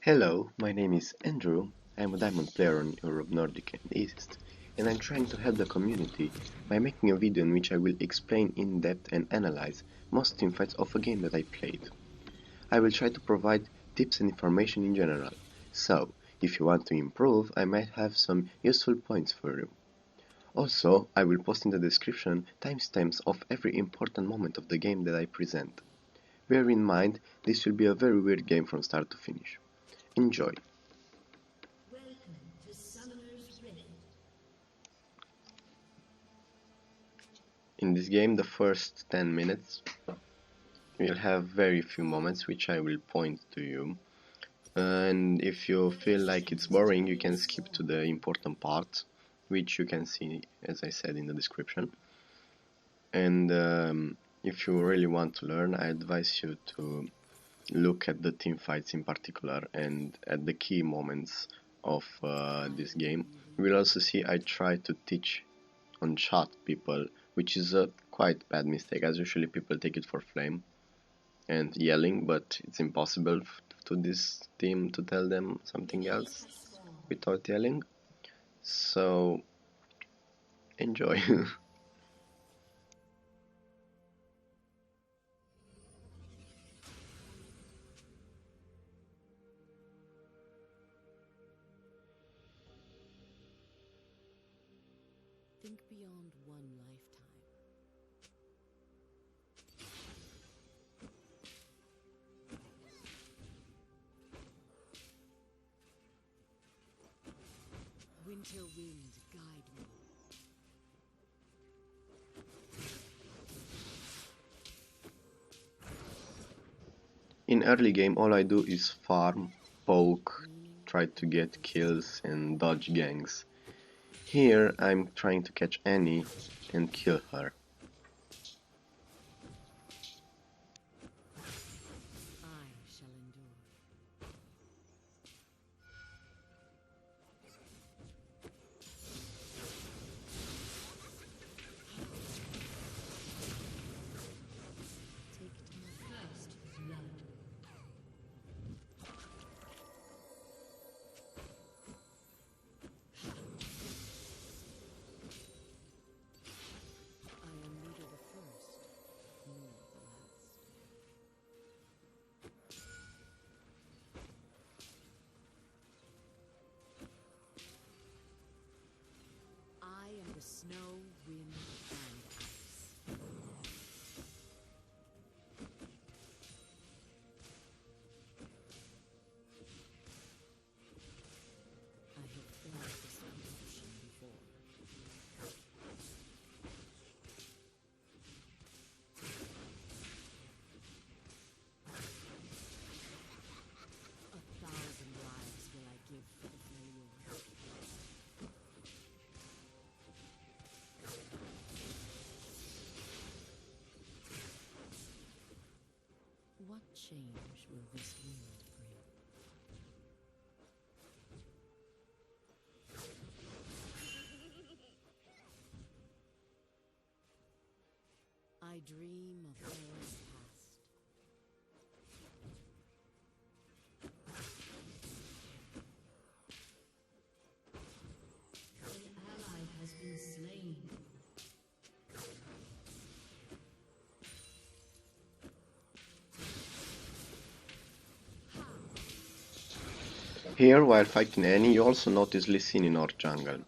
Hello, my name is Andrew. I'm a diamond player on Europe Nordic and East, and I'm trying to help the community by making a video in which I will explain in depth and analyze most teamfights of a game that I played. I will try to provide tips and information in general, so if you want to improve, I might have some useful points for you. Also, I will post in the description timestamps of every important moment of the game that I present. Bear in mind, this will be a very weird game from start to finish. Enjoy! In this game, the first 10 minutes, you'll have very few moments which I will point to you. And if you feel like it's boring, you can skip to the important part, which you can see, as I said, in the description. And if you really want to learn, I advise you to look at the team fights in particular and at the key moments of this game. You will also see I try to teach on chat people, which is a quite bad mistake, as usually people take it for flame and yelling, but it's impossible to this team to tell them something else without yelling. So enjoy. Think beyond one lifetime. Winter wind, guide me. In early game, all I do is farm, poke, try to get kills and dodge ganks. Here I'm trying to catch Annie and kill her. I shall endure. Take time. First blood. I am neither the first nor the last. I am the snow, wind, and ice. I have faced this corruption before. A thousand lives will I give for the failure. What change will this world bring? I dream of eras past. An ally has been slain. Here, while fighting Annie, you also notice Lee Sin in our jungle.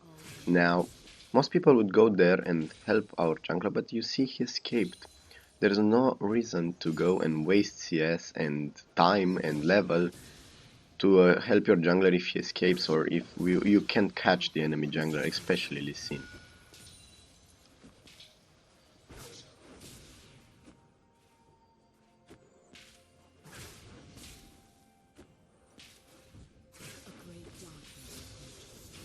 Now, most people would go there and help our jungler, but you see he escaped. There is no reason to go and waste CS and time and level to help your jungler if he escapes or if you can't catch the enemy jungler, especially Lee Sin. A great darkness approaches.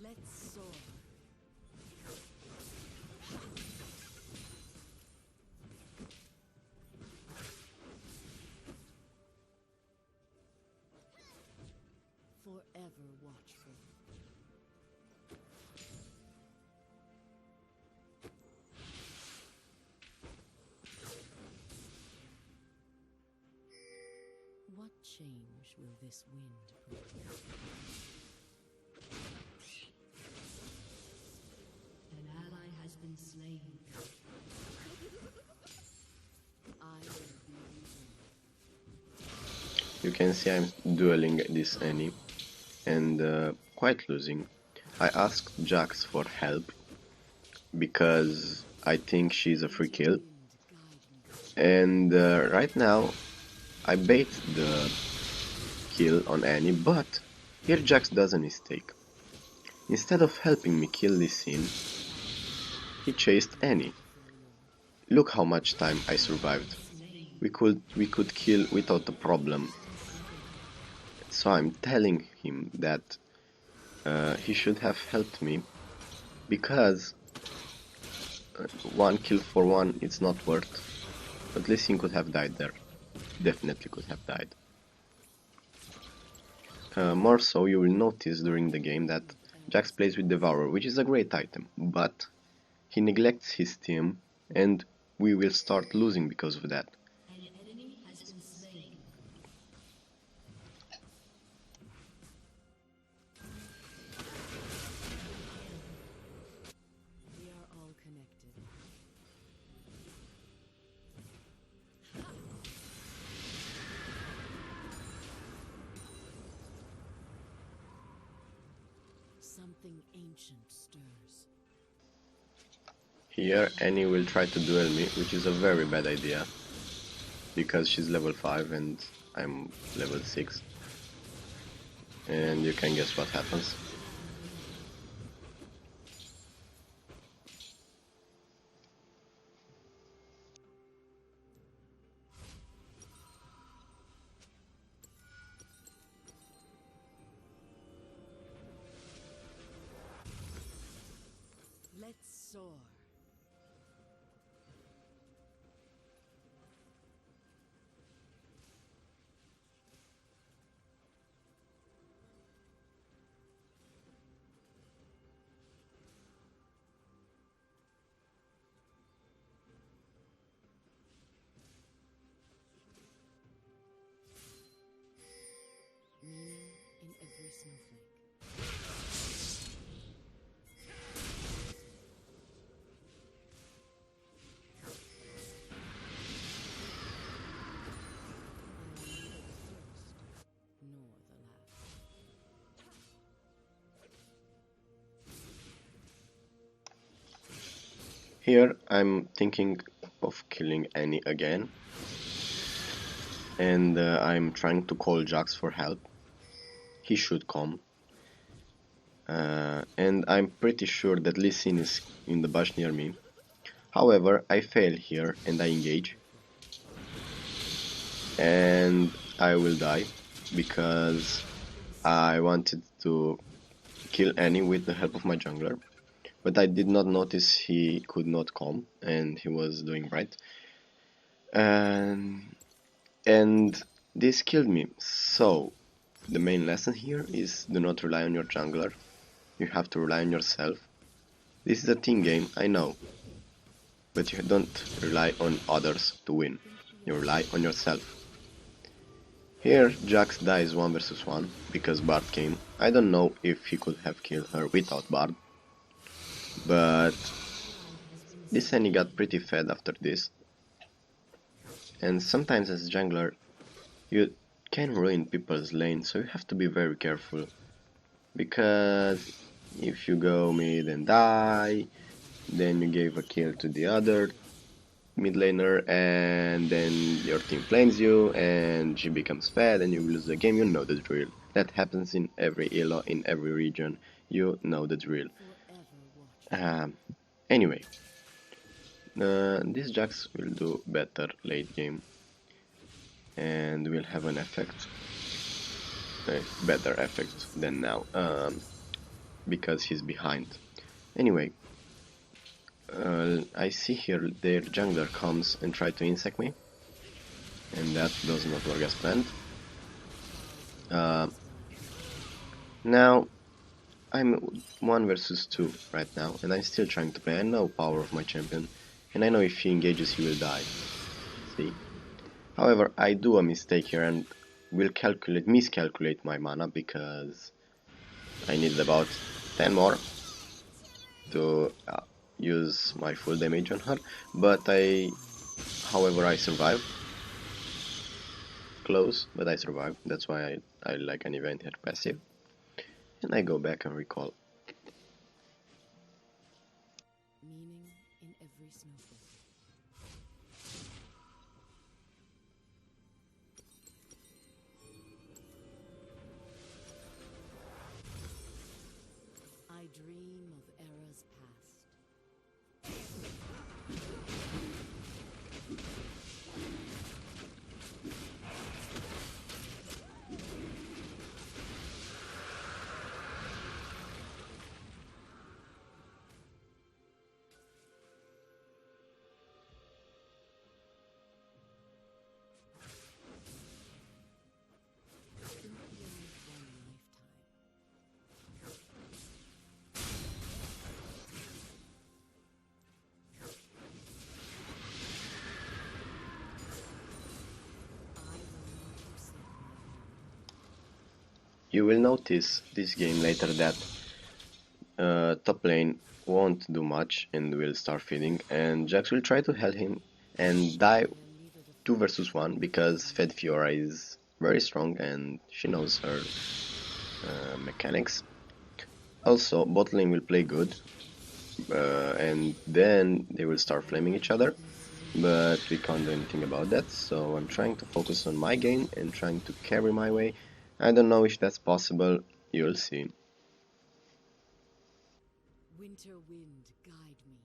Let's soar. Forever watchful. much will this wind bring? An ally has been slain. I will be using. You can see I'm dueling this Annie and quite losing. I asked Jax for help because I think she's a free kill, and right now I bait the kill on Annie, but here Jax does a mistake. Instead of helping me kill this scene, he chased Annie. Look how much time I survived. We could kill without a problem. So I'm telling him that he should have helped me, because one kill for one it's not worth. At least he could have died there. Definitely could have died. More so, you will notice during the game that Jax plays with Devourer, which is a great item, but he neglects his team and we will start losing because of that. An enemy has been slain. We are all connected. Something ancient stirs. Here Annie will try to duel me, which is a very bad idea, because she's level 5 and I'm level 6. And you can guess what happens. Let's soar. Meaning in every snowflake. I am neither the first nor the last. Here I'm thinking of killing Annie again, and I'm trying to call Jax for help. He should come. And I'm pretty sure that Lee Sin is in the bush near me. However, I fail here and I engage. And I will die because I wanted to kill Annie with the help of my jungler. But I did not notice he could not come and he was doing right. And this killed me. So the main lesson here is do not rely on your jungler. You have to rely on yourself. This is a team game, I know. But you don't rely on others to win. You rely on yourself. Here Jax dies 1 versus 1 because Bard came. I don't know if he could have killed her without Bard. But this Annie got pretty fed after this. And sometimes as a jungler you can ruin people's lane, so you have to be very careful. Because if you go mid and die, then you gave a kill to the other mid laner, and then your team flames you, and she becomes fed, and you lose the game. You know the drill. That happens in every ELO, in every region. You know the drill. Forever watch. Anyway, this Jax will do better late game, and will have an effect, a better effect than now, because he's behind. Anyway, I see here their jungler comes and try to insect me, and that does not work as planned. Now I'm 1 versus 2 right now, and I'm still trying to play. I know power of my champion, and I know if he engages he will die. See? However, I do a mistake here, and will miscalculate my mana because I need about 10 more to use my full damage on her, but however I survive. Close, but I survived. That's why I like Anivia and her passive. And I go back and recall. Meaning in every snowflake. I dream of eras past. Think beyond one lifetime. I will not forsake my home. You will notice this game later that top lane won't do much and will start feeding, and Jax will try to help him and die 2 versus 1 because Fed Fiora is very strong and she knows her mechanics. Also, bot lane will play good, and then they will start flaming each other, but we can't do anything about that, so I'm trying to focus on my game and trying to carry my way. I don't know if that's possible, you'll see. Winter wind, guide me.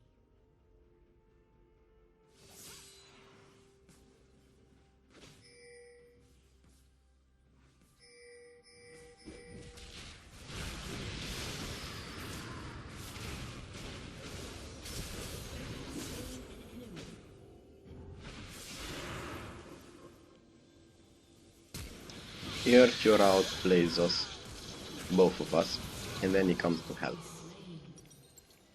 Here Fiora outplays us, both of us, and then he comes to help.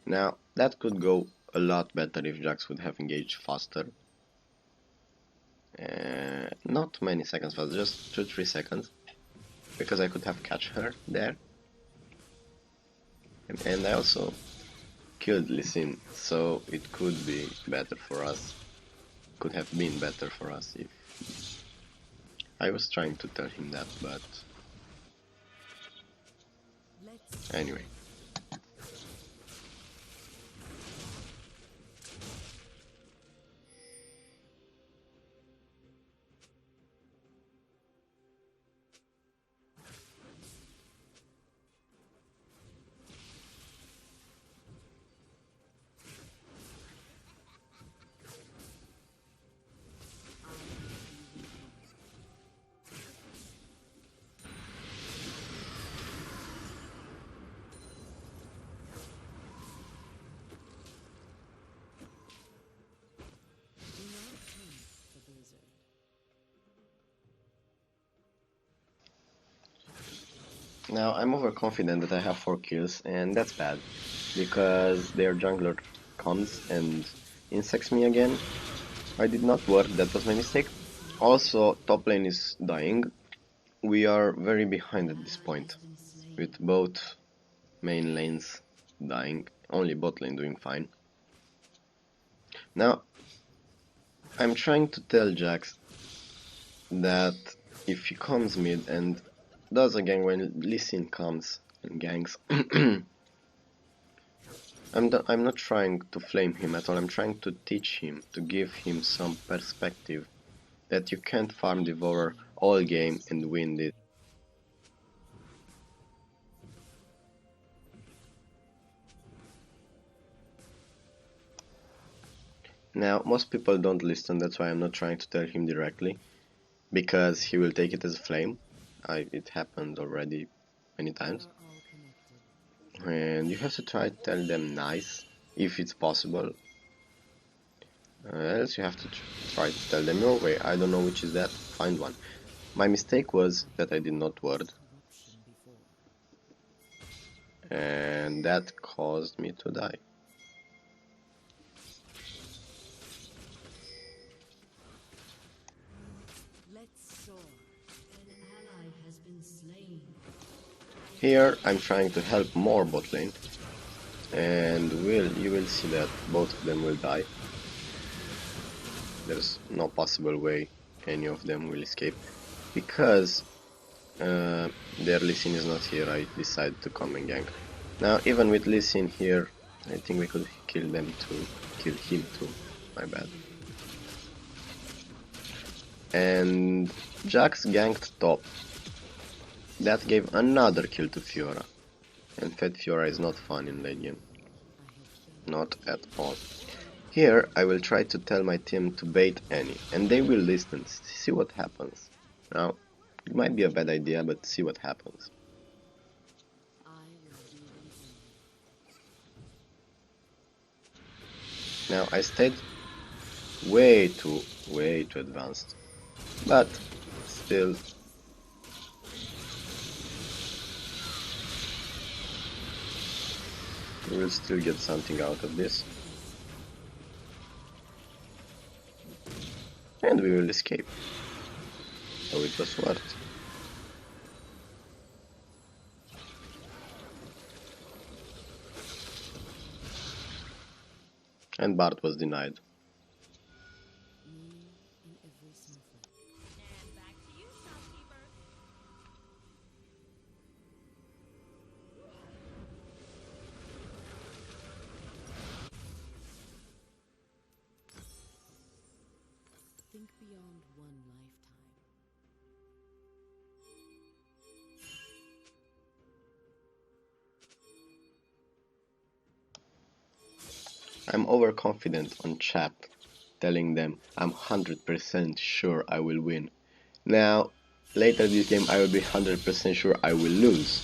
Now, that could go a lot better if Jax would have engaged faster. Not many seconds faster, just 2-3 seconds, because I could have catch her there. And I also killed Lee Sin, so it could be better for us. Could have been better for us if I was trying to tell him that, but Let's anyway. do not tempt the blizzard. Now I'm overconfident that I have 4 kills, and that's bad, because their jungler comes and insects me again. I did not ward, that was my mistake. Also, top lane is dying. We are very behind at this point, with both main lanes dying, only bot lane doing fine. Now, I'm trying to tell Jax that if he comes mid and does again when Lee Sin comes and ganks, I'm not trying to flame him at all, I'm trying to teach him, to give him some perspective that you can't farm Devourer all game and win this. Now, most people don't listen, that's why I'm not trying to tell him directly, because he will take it as a flame. It happened already many We times. are all connected. And you have to try to tell them nice, if it's possible. Else you have to try to tell them your way. I don't know which is that, find one. My mistake was that I did not word, Corruption before. and that caused me to die. Let's soar. An Here I'm trying to help more bot lane, and you will see that both of them will die. There's no possible way any of them will escape, because their Lee Sin is not here. I decided to come and gank. Now even with Lee Sin here, I think we could kill them too. Kill him too, my bad. And Jax ganked top. That gave another kill to Fiora. And fed Fiora is not fun in late game. Not at all. Here I will try to tell my team to bait Annie, and they will listen. See what happens. Now, it might be a bad idea, but see what happens. Now I stayed way too advanced, but still we will still get something out of this, and we will escape. So it was worth. And Bart was denied. Think beyond one lifetime. I'm overconfident on chat, telling them I'm 100% sure I will win. Now, later this game I will be 100% sure I will lose.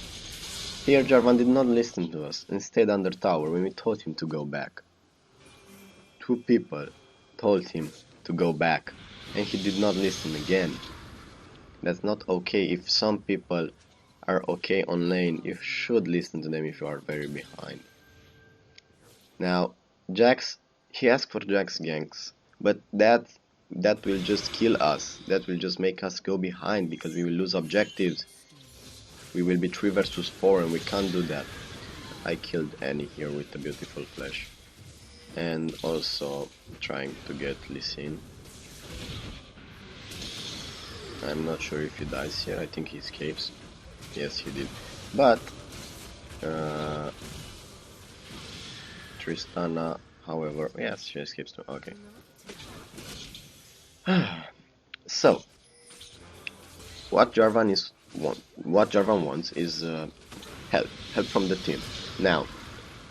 Here Jarvan did not listen to us and stayed under tower when we told him to go back. Two people told him to go back, and he did not listen again. That's not okay. If some people are okay on lane, you should listen to them if you are very behind. Now, Jax, he asked for Jax ganks, but that will just kill us. That will just make us go behind because we will lose objectives. We will be 3 versus 4 and we can't do that. I killed Annie here with a beautiful flash. And also trying to get Lee Sin. I'm not sure if he dies here. I think he escapes. Yes, he did. But Tristana, however, yes, she escapes too. Okay. So, what Jarvan wants is help from the team. Now,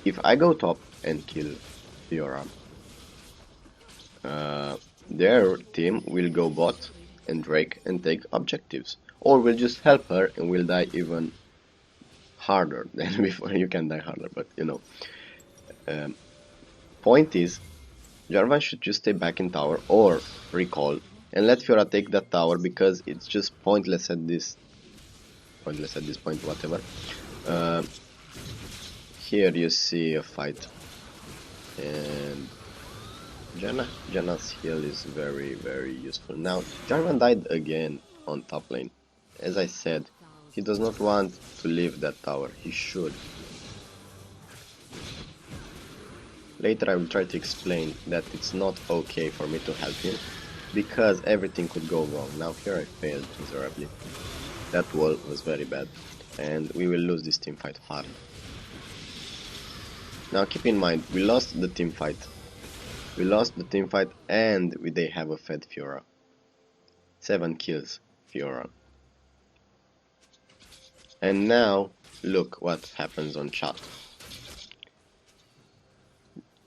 if I go top and kill Fiora, their team will go bot and Drake and take objectives, or we'll just help her and we'll die even harder than before. You can die harder, but you know. Point is, Jarvan should just stay back in tower or recall and let Fiora take that tower, because it's just pointless at this point, whatever. Here you see a fight, and Janna's heal is very useful. Now Jarvan died again on top lane. As I said, he does not want to leave that tower. He should. Later I will try to explain that it's not okay for me to help him, because everything could go wrong. Now here I failed miserably. That wall was very bad, and we will lose this team fight hard. Now keep in mind, we lost the team fight. We lost the team fight and they have a fed Fiora. 7 kills Fiora. And now look what happens on chat.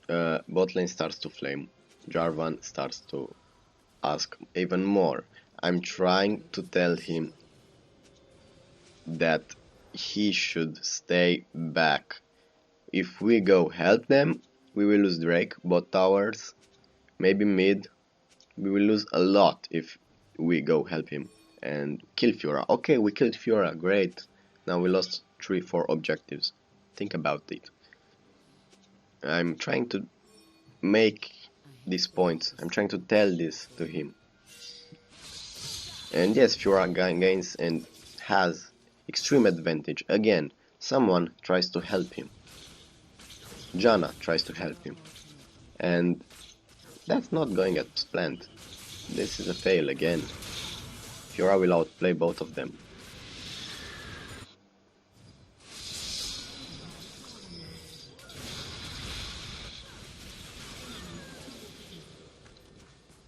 Bot lane starts to flame. Jarvan starts to ask even more. I'm trying to tell him that he should stay back. If we go help them, we will lose Drake, bot towers, maybe mid. We will lose a lot if we go help him and kill Fiora. Okay, we killed Fiora, great. Now we lost 3-4 objectives. Think about it. I'm trying to make this point. I'm trying to tell this to him. And yes, Fiora gains and extreme advantage. Again, someone tries to help him. Janna tries to help him. And that's not going as planned. This is a fail again. Fiora will outplay both of them.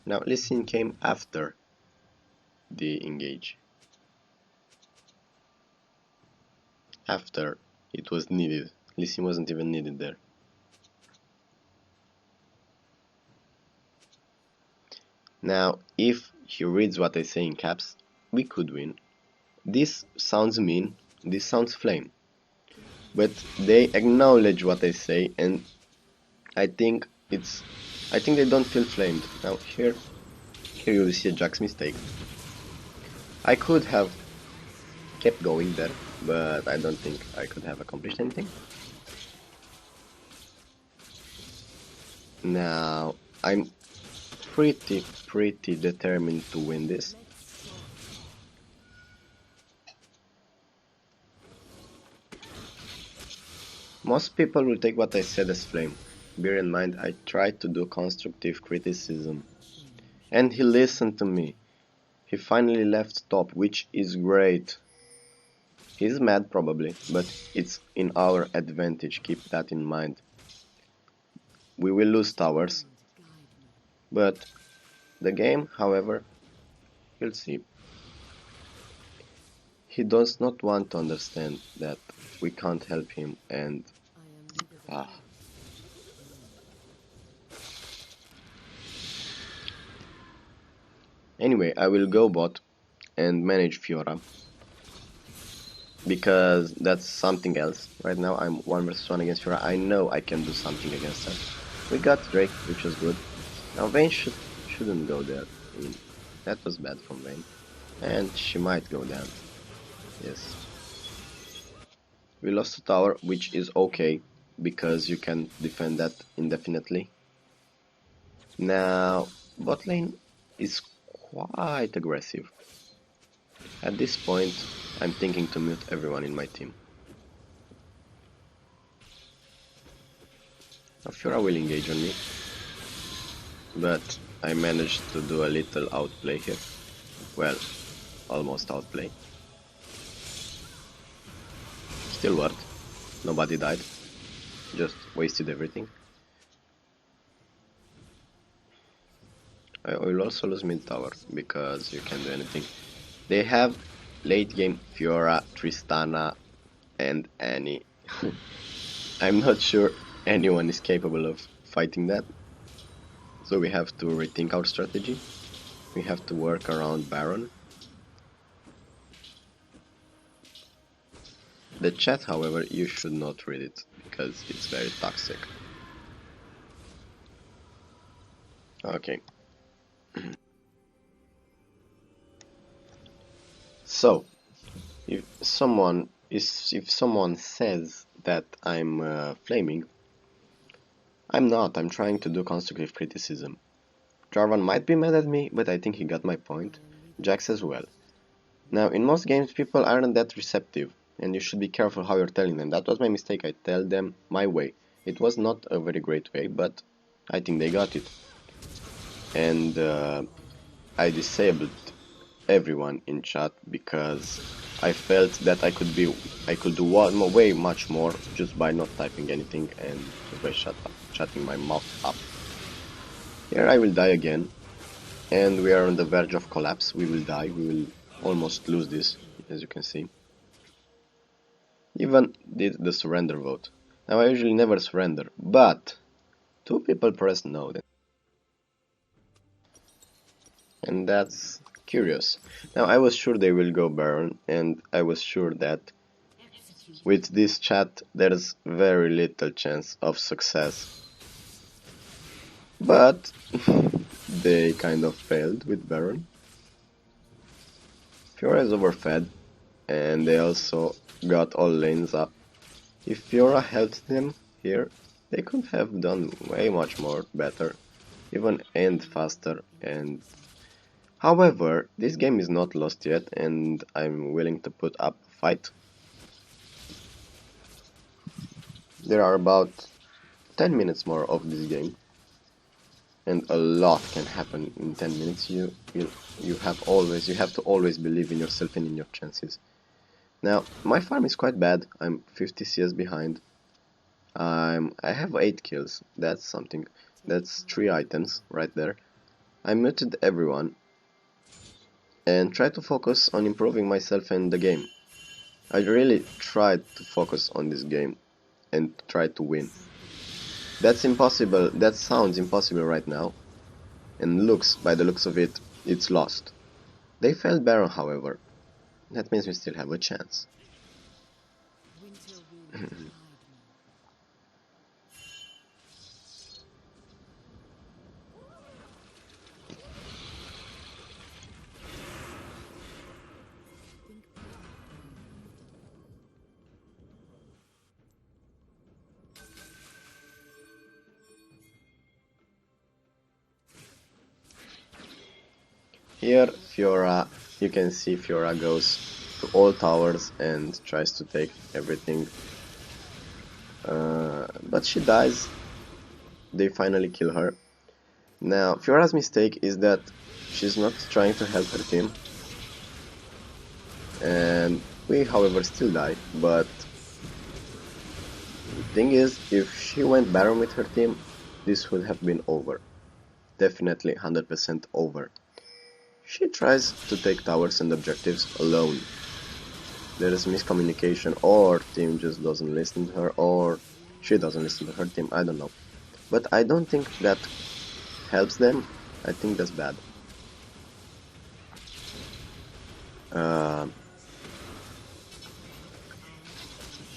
Now Lee Sin came after the engage. After it was needed. Lee Sin wasn't even needed there. Now, if he reads what I say in caps, we could win. This sounds mean, this sounds flame. But they acknowledge what I say, and I think they don't feel flamed. Now here you will see a Jack's mistake. I could have kept going there, but I don't think I could have accomplished anything. Now I'm pretty determined to win this. Most people will take what I said as flame. Bear in mind, I tried to do constructive criticism. And he listened to me. He finally left top, which is great. He's mad probably, but it's in our advantage, keep that in mind. We will lose towers, but the game, however, you'll see. He does not want to understand that we can't help him, and Anyway, I will go bot and manage Fiora, because that's something else. Right now I'm 1 versus 1 against Fiora. I know I can do something against her. We got Drake, which was good. Now Vayne shouldn't go there. I mean, that was bad from Vayne. And she might go down. Yes. We lost a tower, which is okay, because you can defend that indefinitely. Now, bot lane is quite aggressive. At this point, I'm thinking to mute everyone in my team. Now Fiora will engage on me, but I managed to do a little outplay here. Well, almost outplay. Still worked. Nobody died. Just wasted everything. I will also lose mid tower, because you can't do anything. They have late game Fiora, Tristana, and Annie. I'm not sure anyone is capable of fighting that. So we have to rethink our strategy. We have to work around Baron. The chat, however, you should not read it, because it's very toxic. Okay. So, if someone says that I'm flaming, I'm not. I'm trying to do constructive criticism. Jarvan might be mad at me, but I think he got my point. Jax as well. Now, in most games, people aren't that receptive, and you should be careful how you're telling them. That was my mistake. I tell them my way. It was not a very great way, but I think they got it. And I disabled everyone in chat, because I felt that I could do way much more just by not typing anything and by shutting my mouth up. Here I will die again, and we are on the verge of collapse. We will die. We will almost lose this, as you can see. Even did the surrender vote. Now I usually never surrender, but 2 people pressed no. And that's curious. Now I was sure they will go Baron, and I was sure that with this chat there's very little chance of success. But they kind of failed with Baron. Fiora is overfed, and they also got all lanes up. If Fiora helped them here, they could have done way much more better, even end faster. And however, this game is not lost yet, and I'm willing to put up a fight. There are about 10 minutes more of this game, and a lot can happen in 10 minutes. You have to always believe in yourself and in your chances. Now, my farm is quite bad. I'm 50 CS behind. I have 8 kills. That's something. That's 3 items right there. I muted everyone and tried to focus on improving myself and the game. I really tried to focus on this game and try to win. That's impossible. That sounds impossible right now. And by the looks of it, it's lost. They failed Baron, however. That means we still have a chance. Winter will guide me. Think back when Here, Fiora, you can see Fiora goes to all towers and tries to take everything. But she dies. They finally kill her. Now, Fiora's mistake is that she's not trying to help her team. And we, however, still die. But the thing is, if she went Baron with her team, this would have been over. Definitely 100% over. She tries to take towers and objectives alone. There is miscommunication, or team just doesn't listen to her, or she doesn't listen to her team, I don't know. But I don't think that helps them. I think that's bad.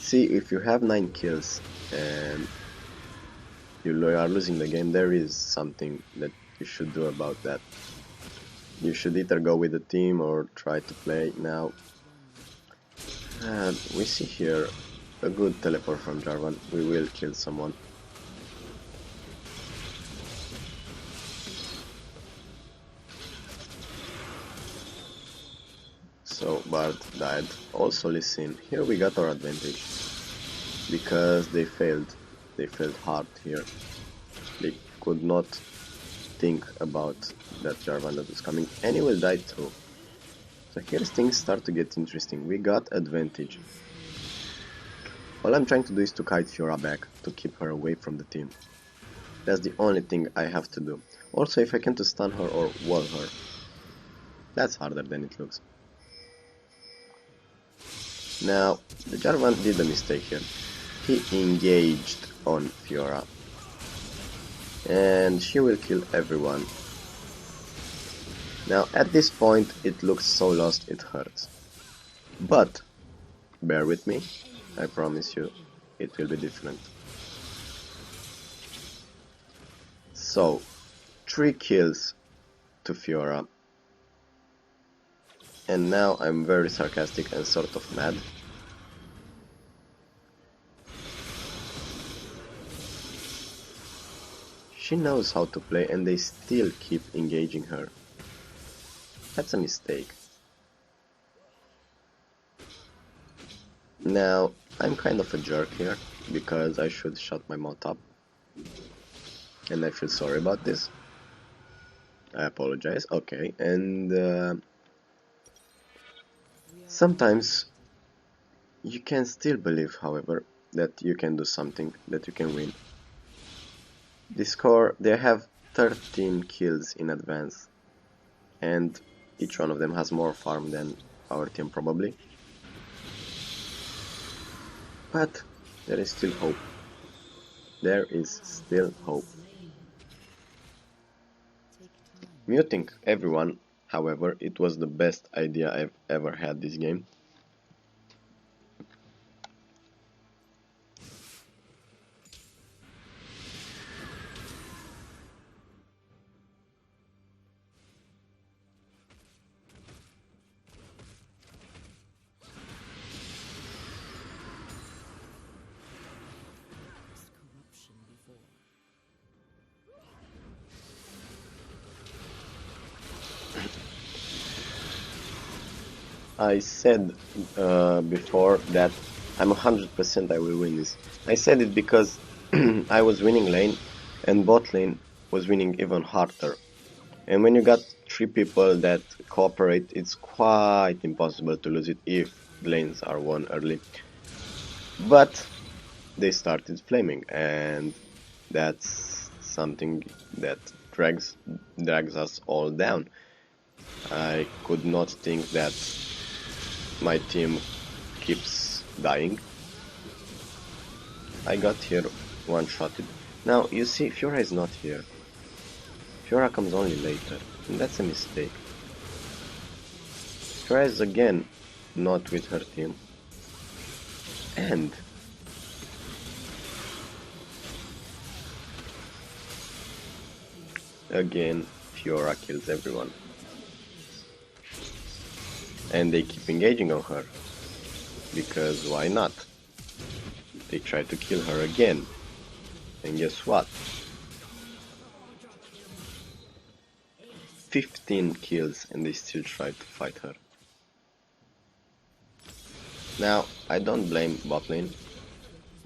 See, if you have 9 kills and you are losing the game, there is something that you should do about that. You should either go with the team or try to play now. We see here a good teleport from Jarvan. We will kill someone. So Bard died. Also listen, here we got our advantage. Because they failed. They failed hard here. They could not think about that Jarvan that was coming, and he will die too. So here things start to get interesting. We got advantage. All I'm trying to do is to kite Fiora back, to keep her away from the team. That's the only thing I have to do. Also, if I can to stun her or wall her. That's harder than it looks. Now, the Jarvan did a mistake here. He engaged on Fiora. And she will kill everyone. Now, at this point, it looks so lost it hurts. But, bear with me, I promise you, it will be different. So, 3 kills to Fiora. And now I'm very sarcastic and sort of mad. She knows how to play and they still keep engaging her. That's a mistake. Now, I'm kind of a jerk here, because I should shut my mouth up. And I feel sorry about this. I apologize. Okay, and sometimes you can still believe, however, that you can do something, that you can win. They have 13 kills in advance, and each one of them has more farm than our team probably. But there is still hope. There is still hope. Muting everyone, however, it was the best idea I've ever had this game. corruption before. I said before that I'm 100% I will win this. I said it because I was winning lane and bot lane was winning even harder. And when you got 3 people that cooperate, it's quite impossible to lose it if lanes are won early. But they started flaming, and that's something that drags us all down. I could not think that my team keeps dying. I got here one-shotted. Now, you see, Fiora is not here. Fiora comes only later, and that's a mistake. Fiora is again not with her team. And again, Fiora kills everyone. And they keep engaging on her. Because why not? They try to kill her again. And guess what? 15 kills and they still try to fight her. Now, I don't blame botlane.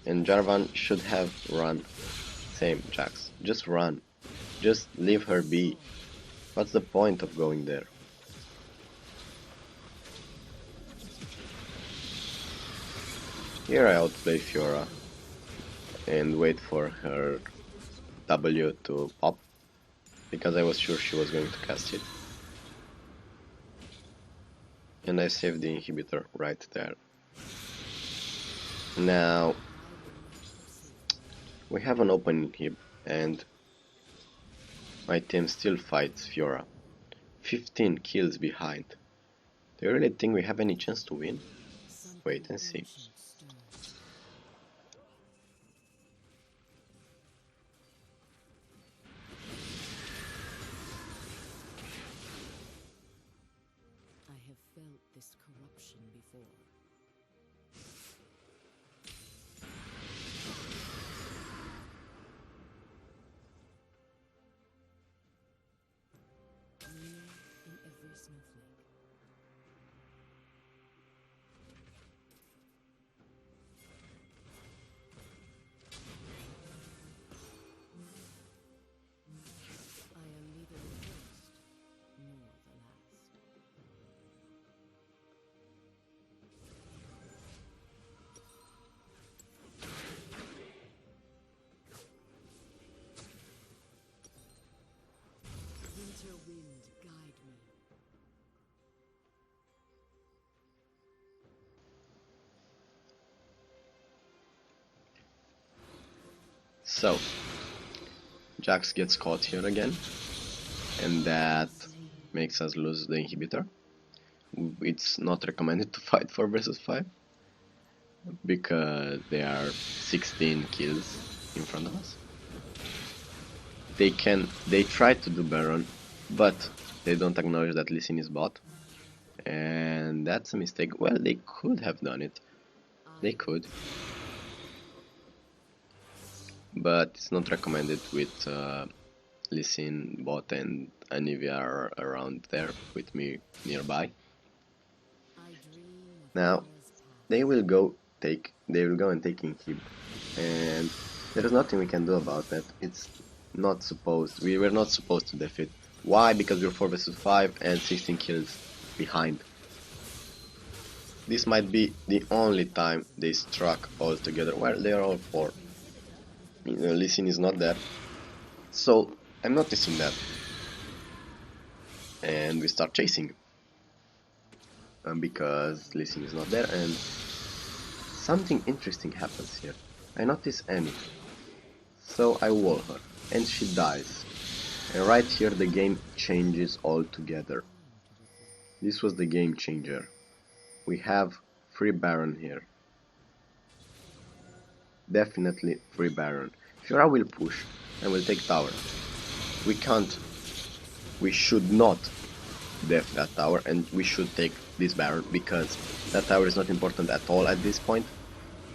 And Jarvan should have run. Same, Jax. Just run. Just leave her be. What's the point of going there? Here I outplay Fiora and wait for her W to pop because I was sure she was going to cast it. And I saved the inhibitor right there. Now we have an open inhib and my team still fights Fiora. 15 kills behind. Do you really think we have any chance to win? Wait and see. I have felt this corruption before. Meaning in every snowflake. I am neither the first nor the last. Winter wind, guide me. So, Jax gets caught here again, and that makes us lose the inhibitor. It's not recommended to fight 4 versus 5 because there are 16 kills in front of us. They try to do Baron, but they don't acknowledge that Lee Sin is bot, and that's a mistake. Well, they could have done it. They could. But it's not recommended with Lee Sin, bot, and Anivia are around there with me nearby. Now they will go and take inhib, and there is nothing we can do about that. It's not supposed. We were not supposed to defeat. Why? Because we're 4 versus 5 and 16 kills behind. This might be the only time they struck all together. Well, they are all 4. Lee Sin is not there, so I'm noticing that, and we start chasing because Lee Sin is not there, and something interesting happens here. I notice Annie, so I wall her, and she dies, and right here the game changes altogether. This was the game changer. We have free Baron here. Definitely free Baron. Fiora will push and will take tower. We should not def that tower, and we should take this Baron because that tower is not important at all at this point.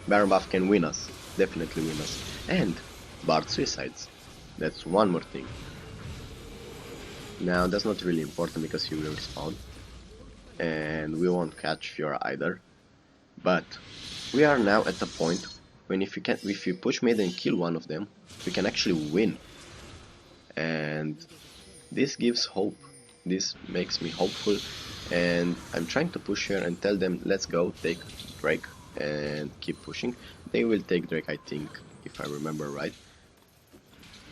Baron buff can win us, definitely win us. And Bard suicides. That's one more thing. Now that's not really important because he will respawn. and we won't catch Fiora either. But we are now at the point when if you push mid and kill one of them, we can actually win. And this gives hope. This makes me hopeful, and I'm trying to push here and tell them, let's go, take Drake and keep pushing. They will take Drake, I think, if I remember right.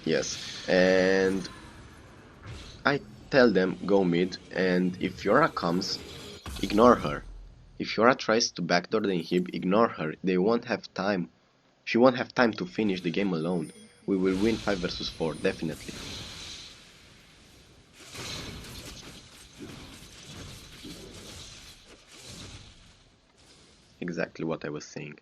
Yes, and I tell them go mid, and if Fiora comes, ignore her. If Fiora tries to backdoor the inhib, ignore her. They won't have time. She won't have time to finish the game alone. We will win 5 versus 4, definitely. Exactly what I was saying.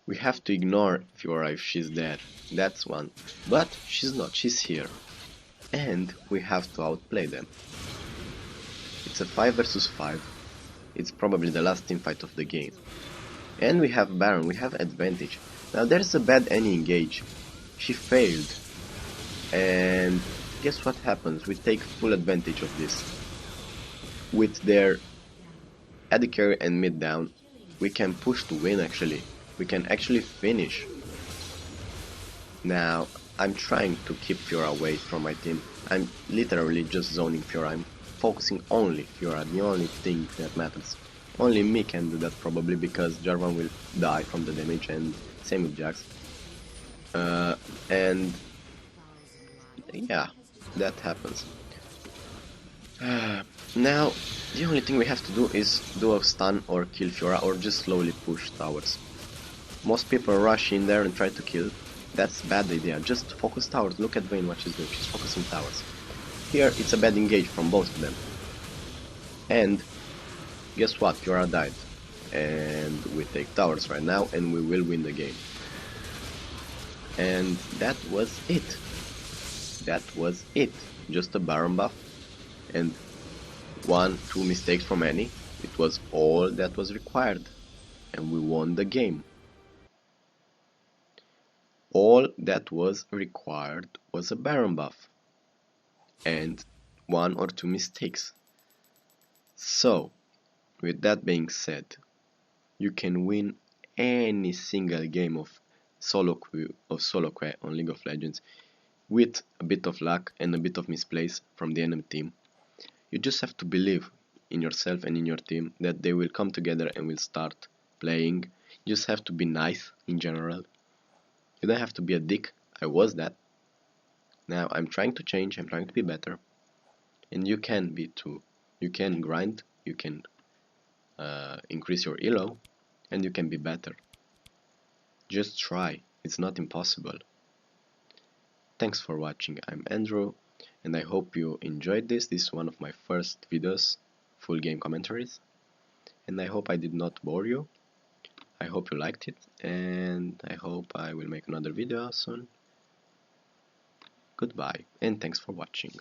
We have to ignore Fiora if she's there. That's one. But she's not, she's here. And we have to outplay them. It's a 5 versus 5. It's probably the last team fight of the game. And we have Baron, we have advantage. Now there's a bad Annie engage. She failed. And guess what happens? We take full advantage of this. With their AD carry and mid down, we can push to win actually. We can actually finish. Now, I'm trying to keep Fiora away from my team. I'm literally just zoning Fiora. I'm focusing only Fiora, the only thing that matters. Only me can do that probably because Jarvan will die from the damage, and same with Jax. And yeah, that happens. Now, the only thing we have to do is do a stun or kill Fiora or just slowly push towers. Most people rush in there and try to kill. That's a bad idea. Just focus towers. Look at Vayne what she's doing. She's focusing towers. Here it's a bad engage from both of them. And guess what? Fiora died. And we take towers right now and we will win the game. And that was it. That was it. Just a Baron buff and 1-2 mistakes from Annie. It was all that was required. And we won the game. All that was required was a Baron buff and 1 or 2 mistakes. So, with that being said, you can win any single game of solo queue on League of Legends with a bit of luck and a bit of misplays from the enemy team. You just have to believe in yourself and in your team that they will come together and will start playing. You just have to be nice in general. You don't have to be a dick. I was that. Now I'm trying to change, I'm trying to be better. And you can be too. You can grind, you can increase your ELO, and you can be better. Just try, it's not impossible. Thanks for watching, I'm Andrew, and I hope you enjoyed this. This is one of my first videos, full game commentaries. And I hope I did not bore you. I hope you liked it, and I hope I will make another video soon. Goodbye, and thanks for watching.